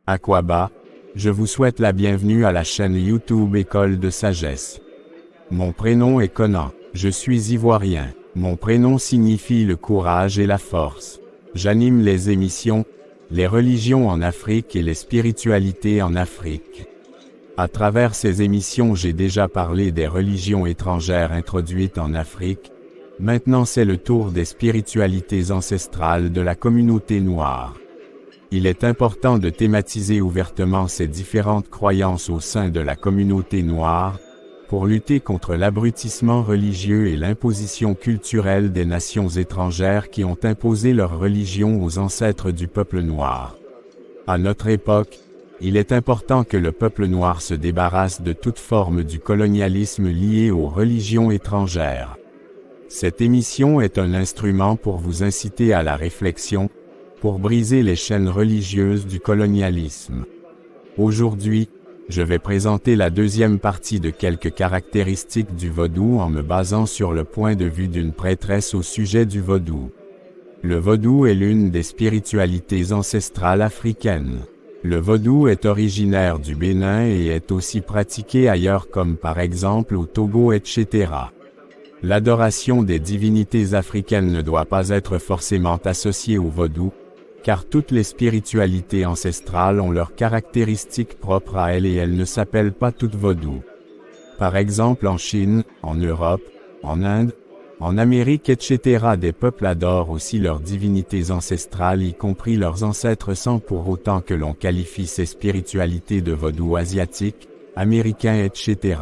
Aquaba, je vous souhaite la bienvenue à la chaîne YouTube École de Sagesse. Mon prénom est Conan, je suis ivoirien. Mon prénom signifie le courage et la force. J'anime les émissions « Les religions en Afrique et les spiritualités en Afrique ». À travers ces émissions, j'ai déjà parlé des religions étrangères introduites en Afrique. Maintenant, c'est le tour des spiritualités ancestrales de la communauté noire. Il est important de thématiser ouvertement ces différentes croyances au sein de la communauté noire, pour lutter contre l'abrutissement religieux et l'imposition culturelle des nations étrangères qui ont imposé leur religion aux ancêtres du peuple noir. À notre époque, il est important que le peuple noir se débarrasse de toute forme du colonialisme lié aux religions étrangères. Cette émission est un instrument pour vous inciter à la réflexion, pour briser les chaînes religieuses du colonialisme. Aujourd'hui, je vais présenter la deuxième partie de quelques caractéristiques du vaudou en me basant sur le point de vue d'une prêtresse au sujet du vaudou. Le vaudou est l'une des spiritualités ancestrales africaines. Le vaudou est originaire du Bénin et est aussi pratiqué ailleurs comme par exemple au Togo, etc. L'adoration des divinités africaines ne doit pas être forcément associée au vaudou, car toutes les spiritualités ancestrales ont leurs caractéristiques propres à elles et elles ne s'appellent pas toutes vaudou. Par exemple en Chine, en Europe, en Inde, en Amérique, etc. des peuples adorent aussi leurs divinités ancestrales, y compris leurs ancêtres, sans pour autant que l'on qualifie ces spiritualités de vaudou asiatique, américain, etc.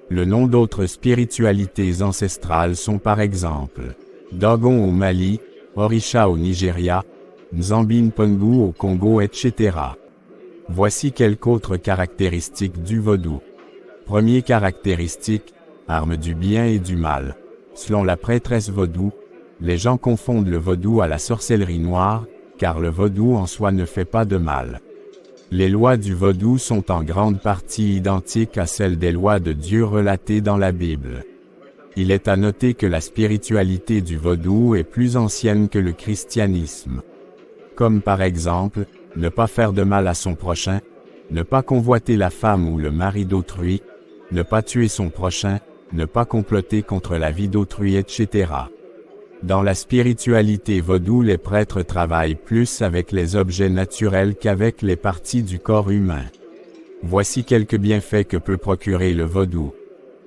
Le nom d'autres spiritualités ancestrales sont par exemple Dogon au Mali, Orisha au Nigeria, Nzambi Npongu au Congo, etc. Voici quelques autres caractéristiques du vaudou. Première caractéristique, arme du bien et du mal. Selon la prêtresse vaudou, les gens confondent le vaudou à la sorcellerie noire, car le vaudou en soi ne fait pas de mal. Les lois du vaudou sont en grande partie identiques à celles des lois de Dieu relatées dans la Bible. Il est à noter que la spiritualité du vaudou est plus ancienne que le christianisme. Comme par exemple, ne pas faire de mal à son prochain, ne pas convoiter la femme ou le mari d'autrui, ne pas tuer son prochain, ne pas comploter contre la vie d'autrui, etc. Dans la spiritualité vaudou, les prêtres travaillent plus avec les objets naturels qu'avec les parties du corps humain. Voici quelques bienfaits que peut procurer le vaudou.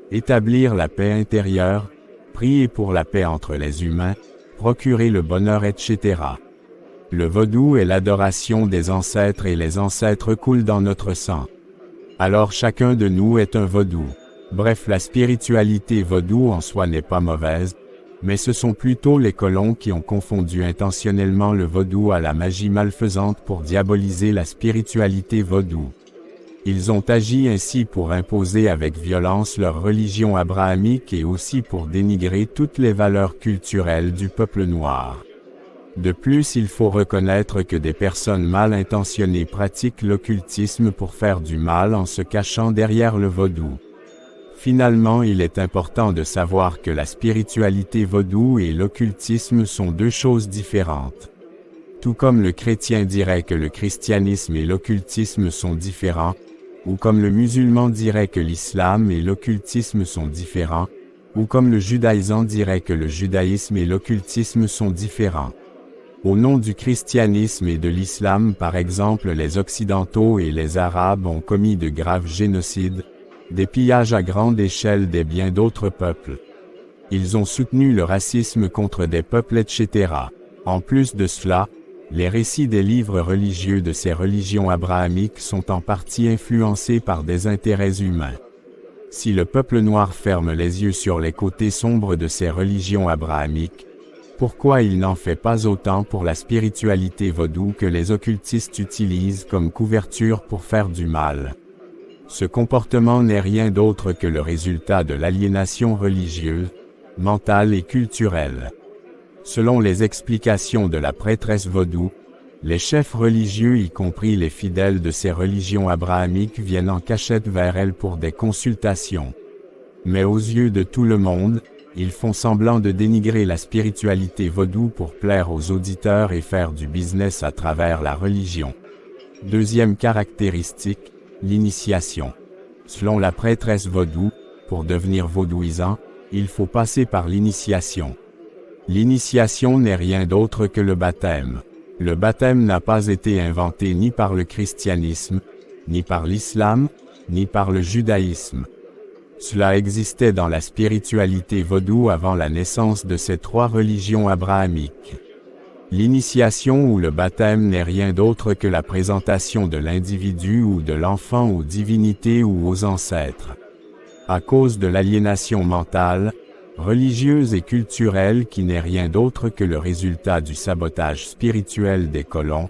Établir la paix intérieure, prier pour la paix entre les humains, procurer le bonheur, etc. Le vaudou est l'adoration des ancêtres et les ancêtres coulent dans notre sang. Alors chacun de nous est un vaudou. Bref, la spiritualité vaudou en soi n'est pas mauvaise, mais ce sont plutôt les colons qui ont confondu intentionnellement le vaudou à la magie malfaisante pour diaboliser la spiritualité vaudou. Ils ont agi ainsi pour imposer avec violence leur religion abrahamique et aussi pour dénigrer toutes les valeurs culturelles du peuple noir. De plus, il faut reconnaître que des personnes mal intentionnées pratiquent l'occultisme pour faire du mal en se cachant derrière le vaudou. Finalement, il est important de savoir que la spiritualité vaudou et l'occultisme sont deux choses différentes. Tout comme le chrétien dirait que le christianisme et l'occultisme sont différents, ou comme le musulman dirait que l'islam et l'occultisme sont différents, ou comme le judaïsant dirait que le judaïsme et l'occultisme sont différents. Au nom du christianisme et de l'islam, par exemple, les Occidentaux et les Arabes ont commis de graves génocides, des pillages à grande échelle des biens d'autres peuples. Ils ont soutenu le racisme contre des peuples, etc. En plus de cela, les récits des livres religieux de ces religions abrahamiques sont en partie influencés par des intérêts humains. Si le peuple noir ferme les yeux sur les côtés sombres de ces religions abrahamiques, pourquoi il n'en fait pas autant pour la spiritualité vaudou que les occultistes utilisent comme couverture pour faire du mal? Ce comportement n'est rien d'autre que le résultat de l'aliénation religieuse, mentale et culturelle. Selon les explications de la prêtresse vaudou, les chefs religieux, y compris les fidèles de ces religions abrahamiques, viennent en cachette vers elle pour des consultations. Mais aux yeux de tout le monde, ils font semblant de dénigrer la spiritualité vaudou pour plaire aux auditeurs et faire du business à travers la religion. Deuxième caractéristique, l'initiation. Selon la prêtresse vaudou, pour devenir vaudouisant, il faut passer par l'initiation. L'initiation n'est rien d'autre que le baptême. Le baptême n'a pas été inventé ni par le christianisme, ni par l'islam, ni par le judaïsme. Cela existait dans la spiritualité vaudou avant la naissance de ces trois religions abrahamiques. L'initiation ou le baptême n'est rien d'autre que la présentation de l'individu ou de l'enfant aux divinités ou aux ancêtres. À cause de l'aliénation mentale, religieuse et culturelle qui n'est rien d'autre que le résultat du sabotage spirituel des colons,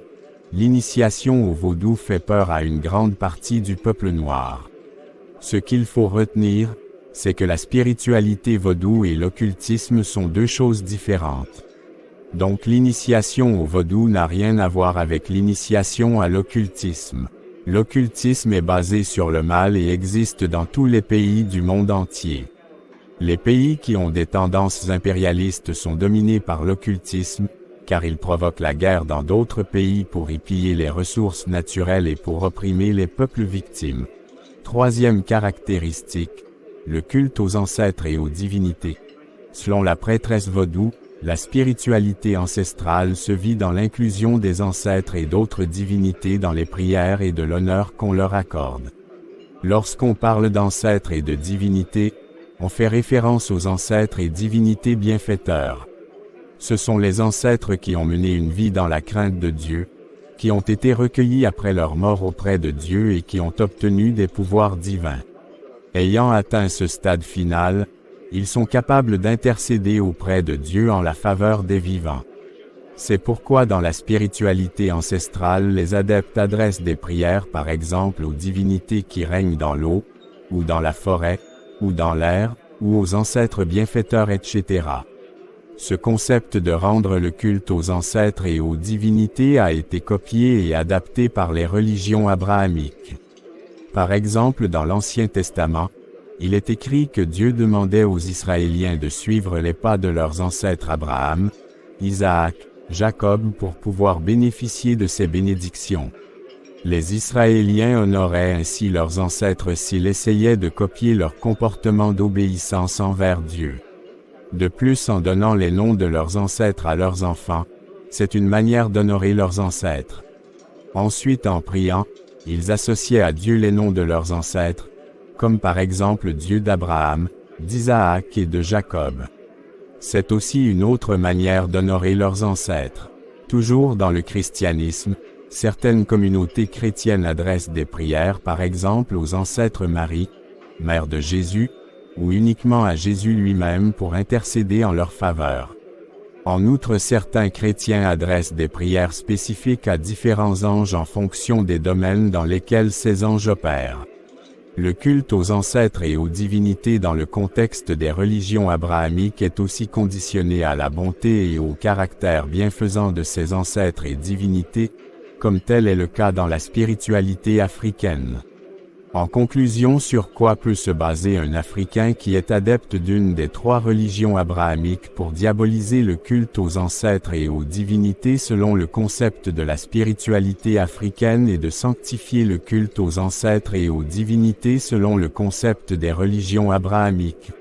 l'initiation au vaudou fait peur à une grande partie du peuple noir. Ce qu'il faut retenir, c'est que la spiritualité vaudou et l'occultisme sont deux choses différentes. Donc l'initiation au vaudou n'a rien à voir avec l'initiation à l'occultisme. L'occultisme est basé sur le mal et existe dans tous les pays du monde entier. Les pays qui ont des tendances impérialistes sont dominés par l'occultisme, car ils provoquent la guerre dans d'autres pays pour y piller les ressources naturelles et pour opprimer les peuples victimes. Troisième caractéristique, le culte aux ancêtres et aux divinités. Selon la prêtresse vaudou, la spiritualité ancestrale se vit dans l'inclusion des ancêtres et d'autres divinités dans les prières et de l'honneur qu'on leur accorde. Lorsqu'on parle d'ancêtres et de divinités, on fait référence aux ancêtres et divinités bienfaiteurs. Ce sont les ancêtres qui ont mené une vie dans la crainte de Dieu, qui ont été recueillis après leur mort auprès de Dieu et qui ont obtenu des pouvoirs divins. Ayant atteint ce stade final, ils sont capables d'intercéder auprès de Dieu en la faveur des vivants. C'est pourquoi dans la spiritualité ancestrale, les adeptes adressent des prières par exemple aux divinités qui règnent dans l'eau, ou dans la forêt, ou dans l'air, ou aux ancêtres bienfaiteurs, etc. Ce concept de rendre le culte aux ancêtres et aux divinités a été copié et adapté par les religions abrahamiques. Par exemple, dans l'Ancien Testament, il est écrit que Dieu demandait aux Israéliens de suivre les pas de leurs ancêtres Abraham, Isaac, Jacob pour pouvoir bénéficier de ces bénédictions. Les Israéliens honoraient ainsi leurs ancêtres s'ils essayaient de copier leur comportement d'obéissance envers Dieu. De plus, en donnant les noms de leurs ancêtres à leurs enfants, c'est une manière d'honorer leurs ancêtres. Ensuite, en priant, ils associaient à Dieu les noms de leurs ancêtres, comme par exemple Dieu d'Abraham, d'Isaac et de Jacob. C'est aussi une autre manière d'honorer leurs ancêtres. Toujours dans le christianisme, certaines communautés chrétiennes adressent des prières par exemple aux ancêtres Marie, mère de Jésus, ou uniquement à Jésus lui-même pour intercéder en leur faveur. En outre, certains chrétiens adressent des prières spécifiques à différents anges en fonction des domaines dans lesquels ces anges opèrent. Le culte aux ancêtres et aux divinités dans le contexte des religions abrahamiques est aussi conditionné à la bonté et au caractère bienfaisant de ces ancêtres et divinités, comme tel est le cas dans la spiritualité africaine. En conclusion, sur quoi peut se baser un Africain qui est adepte d'une des trois religions abrahamiques pour diaboliser le culte aux ancêtres et aux divinités selon le concept de la spiritualité africaine et de sanctifier le culte aux ancêtres et aux divinités selon le concept des religions abrahamiques?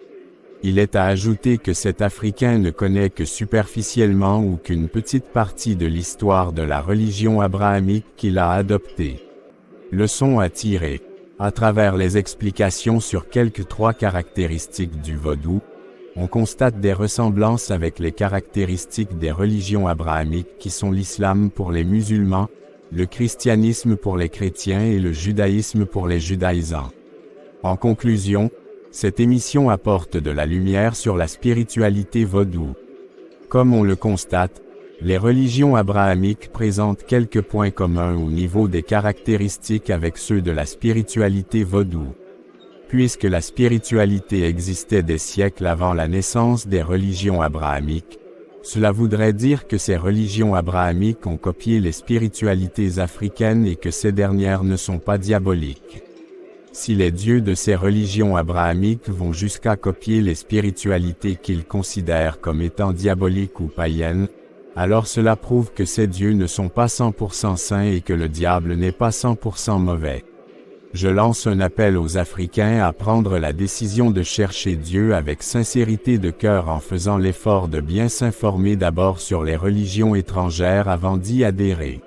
Il est à ajouter que cet Africain ne connaît que superficiellement ou qu'une petite partie de l'histoire de la religion abrahamique qu'il a adoptée. Leçon à tirer. À travers les explications sur quelques trois caractéristiques du vaudou, on constate des ressemblances avec les caractéristiques des religions abrahamiques qui sont l'islam pour les musulmans, le christianisme pour les chrétiens et le judaïsme pour les judaïsants. En conclusion, cette émission apporte de la lumière sur la spiritualité vaudou. Comme on le constate, les religions abrahamiques présentent quelques points communs au niveau des caractéristiques avec ceux de la spiritualité vaudou. Puisque la spiritualité existait des siècles avant la naissance des religions abrahamiques, cela voudrait dire que ces religions abrahamiques ont copié les spiritualités africaines et que ces dernières ne sont pas diaboliques. Si les dieux de ces religions abrahamiques vont jusqu'à copier les spiritualités qu'ils considèrent comme étant diaboliques ou païennes, alors cela prouve que ces dieux ne sont pas 100% saints et que le diable n'est pas 100% mauvais. Je lance un appel aux Africains à prendre la décision de chercher Dieu avec sincérité de cœur en faisant l'effort de bien s'informer d'abord sur les religions étrangères avant d'y adhérer.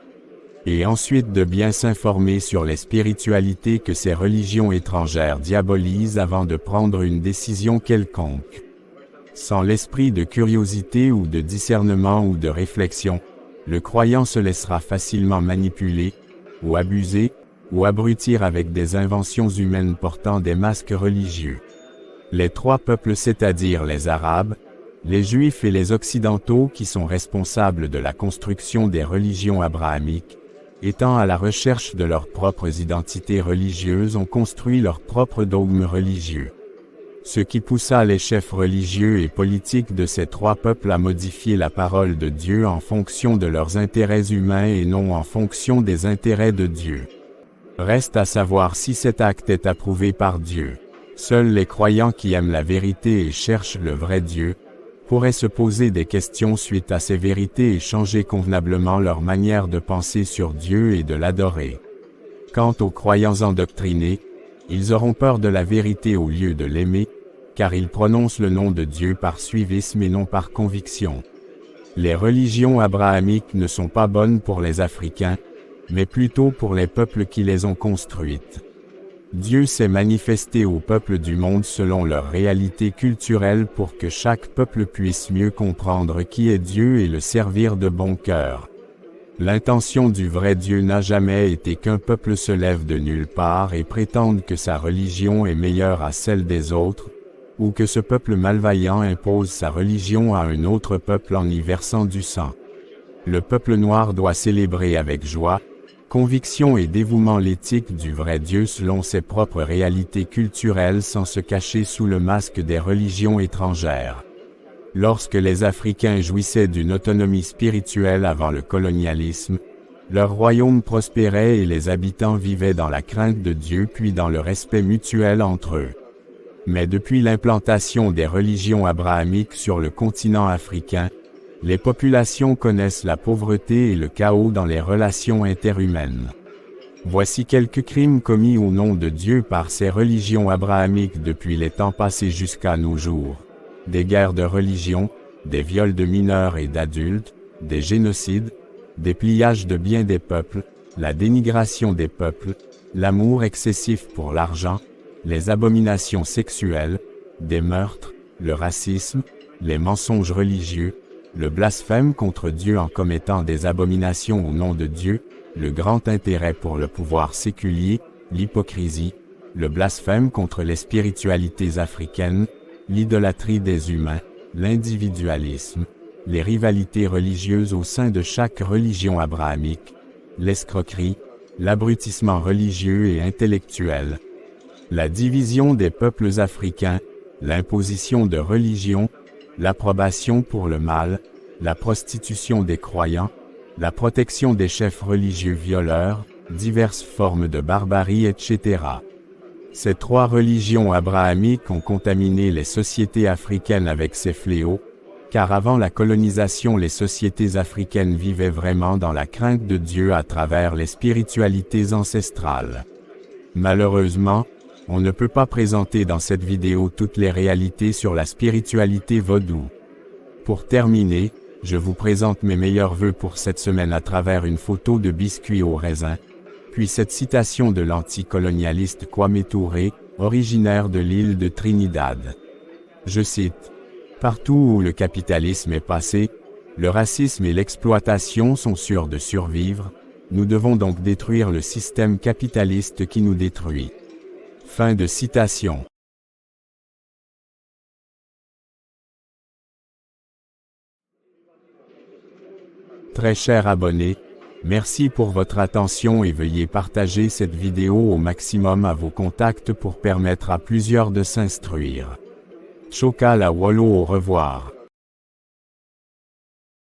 Et ensuite de bien s'informer sur les spiritualités que ces religions étrangères diabolisent avant de prendre une décision quelconque. Sans l'esprit de curiosité ou de discernement ou de réflexion, le croyant se laissera facilement manipuler, ou abuser, ou abrutir avec des inventions humaines portant des masques religieux. Les trois peuples, c'est-à-dire les Arabes, les Juifs et les Occidentaux qui sont responsables de la construction des religions abrahamiques, étant à la recherche de leurs propres identités religieuses, ont construit leurs propres dogmes religieux. Ce qui poussa les chefs religieux et politiques de ces trois peuples à modifier la parole de Dieu en fonction de leurs intérêts humains et non en fonction des intérêts de Dieu. Reste à savoir si cet acte est approuvé par Dieu. Seuls les croyants qui aiment la vérité et cherchent le vrai Dieu pourraient se poser des questions suite à ces vérités et changer convenablement leur manière de penser sur Dieu et de l'adorer. Quant aux croyants endoctrinés, ils auront peur de la vérité au lieu de l'aimer, car ils prononcent le nom de Dieu par suivisme et non par conviction. Les religions abrahamiques ne sont pas bonnes pour les Africains, mais plutôt pour les peuples qui les ont construites. Dieu s'est manifesté aux peuples du monde selon leur réalité culturelle pour que chaque peuple puisse mieux comprendre qui est Dieu et le servir de bon cœur. L'intention du vrai Dieu n'a jamais été qu'un peuple se lève de nulle part et prétende que sa religion est meilleure à celle des autres, ou que ce peuple malveillant impose sa religion à un autre peuple en y versant du sang. Le peuple noir doit célébrer avec joie, conviction et dévouement l'éthique du vrai Dieu selon ses propres réalités culturelles sans se cacher sous le masque des religions étrangères. Lorsque les Africains jouissaient d'une autonomie spirituelle avant le colonialisme, leur royaume prospérait et les habitants vivaient dans la crainte de Dieu puis dans le respect mutuel entre eux. Mais depuis l'implantation des religions abrahamiques sur le continent africain, les populations connaissent la pauvreté et le chaos dans les relations interhumaines. Voici quelques crimes commis au nom de Dieu par ces religions abrahamiques depuis les temps passés jusqu'à nos jours. Des guerres de religion, des viols de mineurs et d'adultes, des génocides, des pillages de biens des peuples, la dénigration des peuples, l'amour excessif pour l'argent, les abominations sexuelles, des meurtres, le racisme, les mensonges religieux, le blasphème contre Dieu en commettant des abominations au nom de Dieu, le grand intérêt pour le pouvoir séculier, l'hypocrisie, le blasphème contre les spiritualités africaines, l'idolâtrie des humains, l'individualisme, les rivalités religieuses au sein de chaque religion abrahamique, l'escroquerie, l'abrutissement religieux et intellectuel, la division des peuples africains, l'imposition de religions, l'approbation pour le mal, la prostitution des croyants, la protection des chefs religieux violeurs, diverses formes de barbarie, etc. Ces trois religions abrahamiques ont contaminé les sociétés africaines avec ces fléaux, car avant la colonisation les sociétés africaines vivaient vraiment dans la crainte de Dieu à travers les spiritualités ancestrales. Malheureusement, on ne peut pas présenter dans cette vidéo toutes les réalités sur la spiritualité vaudou. Pour terminer, je vous présente mes meilleurs vœux pour cette semaine à travers une photo de biscuit au raisin, puis cette citation de l'anticolonialiste Kwame Touré, originaire de l'île de Trinidad. Je cite: « Partout où le capitalisme est passé, le racisme et l'exploitation sont sûrs de survivre, nous devons donc détruire le système capitaliste qui nous détruit. » Fin de citation. Très chers abonnés, merci pour votre attention et veuillez partager cette vidéo au maximum à vos contacts pour permettre à plusieurs de s'instruire. Choka la Wolo, au revoir.